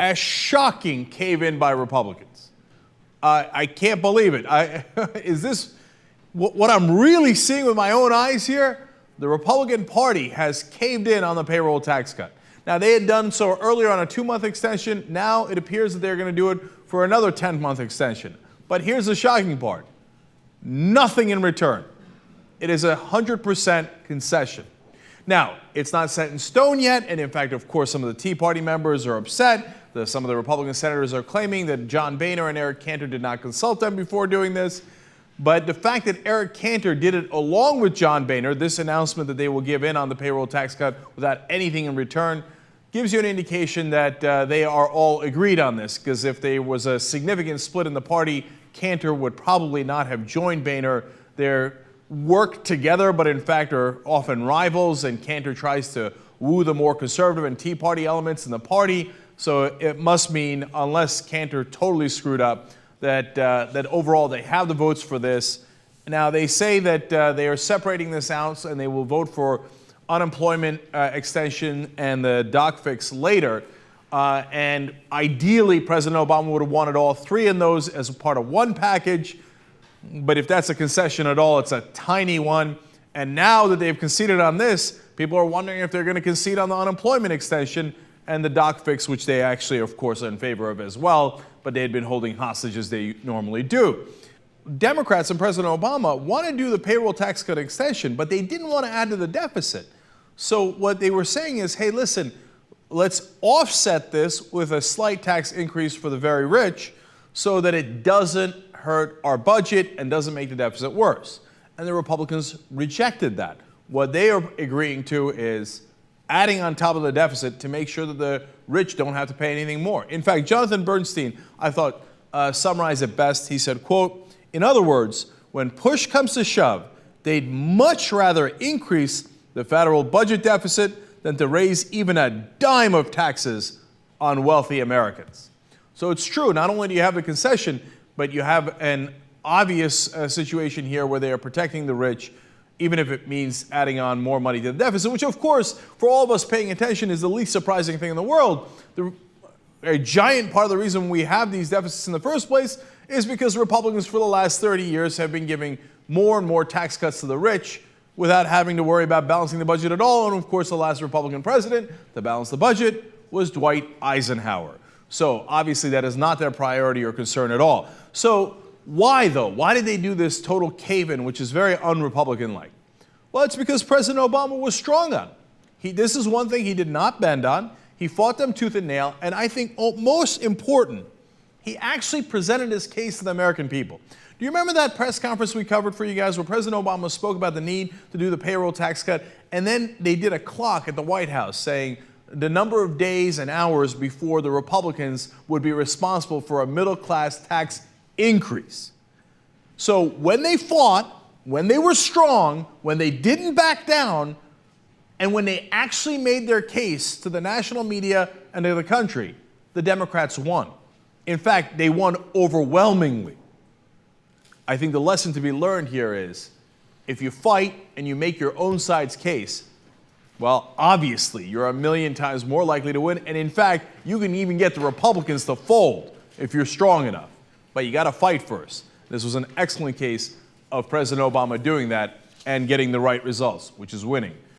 A shocking cave-in by Republicans. I can't believe it. Is this what I'm really seeing with my own eyes here? The Republican Party has caved in on the payroll tax cut. Now, they had done so earlier on a 2-month extension. Now it appears that they're going to do it for another 10-month extension. But here's the shocking part. Nothing in return. It is 100% concession. Now, it's not set in stone yet, and in fact, of course, some of the Tea Party members are upset. Some of the Republican senators are claiming that John Boehner and Eric Cantor did not consult them before doing this. But the fact that Eric Cantor did it along with John Boehner, this announcement that they will give in on the payroll tax cut without anything in return, gives you an indication that they are all agreed on this, because if there was a significant split in the party, Cantor would probably not have joined Boehner. They're work together, but in fact are often rivals, and Cantor tries to woo the more conservative and Tea Party elements in the party. So it must mean, unless Cantor totally screwed up, that overall they have the votes for this. Now, they say that they are separating this out, and they will vote for unemployment extension and the doc fix later. And ideally, President Obama would have wanted all three in those as a part of one package. But if that's a concession at all, it's a tiny one. And now that they've conceded on this, people are wondering if they're going to concede on the unemployment extension and the doc fix, which they actually, of course, are in favor of as well, but they had been holding hostage as they normally do. Democrats and President Obama want to do the payroll tax cut extension, but they didn't want to add to the deficit. So what they were saying is, hey, listen, let's offset this with a slight tax increase for the very rich so that it doesn't hurt our budget and doesn't make the deficit worse. And the Republicans rejected that. What they are agreeing to is adding on top of the deficit to make sure that the rich don't have to pay anything more. In fact, Jonathan Bernstein, I thought, summarized it best. He said, quote, "In other words, when push comes to shove, they'd much rather increase the federal budget deficit than to raise even a dime of taxes on wealthy Americans." So it's true, not only do you have the concession, but you have an obvious situation here where they are protecting the rich, even if it means adding on more money to the deficit, which, of course, for all of us paying attention, is the least surprising thing in the world. A giant part of the reason we have these deficits in the first place is because Republicans for the last 30 years have been giving more and more tax cuts to the rich without having to worry about balancing the budget at all. And, of course, the last Republican president to balance the budget was Dwight Eisenhower. So, obviously, that is not their priority or concern at all. So, why, though? Why did they do this total cave-in, which is very un-Republican-like? Well, it's because President Obama was strong on it. This is one thing he did not bend on. He fought them tooth and nail, and I think most important, he actually presented his case to the American people. Do you remember that press conference we covered for you guys where President Obama spoke about the need to do the payroll tax cut, and then they did a clock at the White House saying the number of days and hours before the Republicans would be responsible for a middle-class tax increase? So when they fought, when they were strong, when they didn't back down, and when they actually made their case to the national media and to the country, the Democrats won. In fact, they won overwhelmingly. I think the lesson to be learned here is, if you fight and you make your own side's case, well, obviously, you're a million times more likely to win. And in fact, you can even get the Republicans to fold if you're strong enough. But you got to fight first. This was an excellent case of President Obama doing that and getting the right results, which is winning.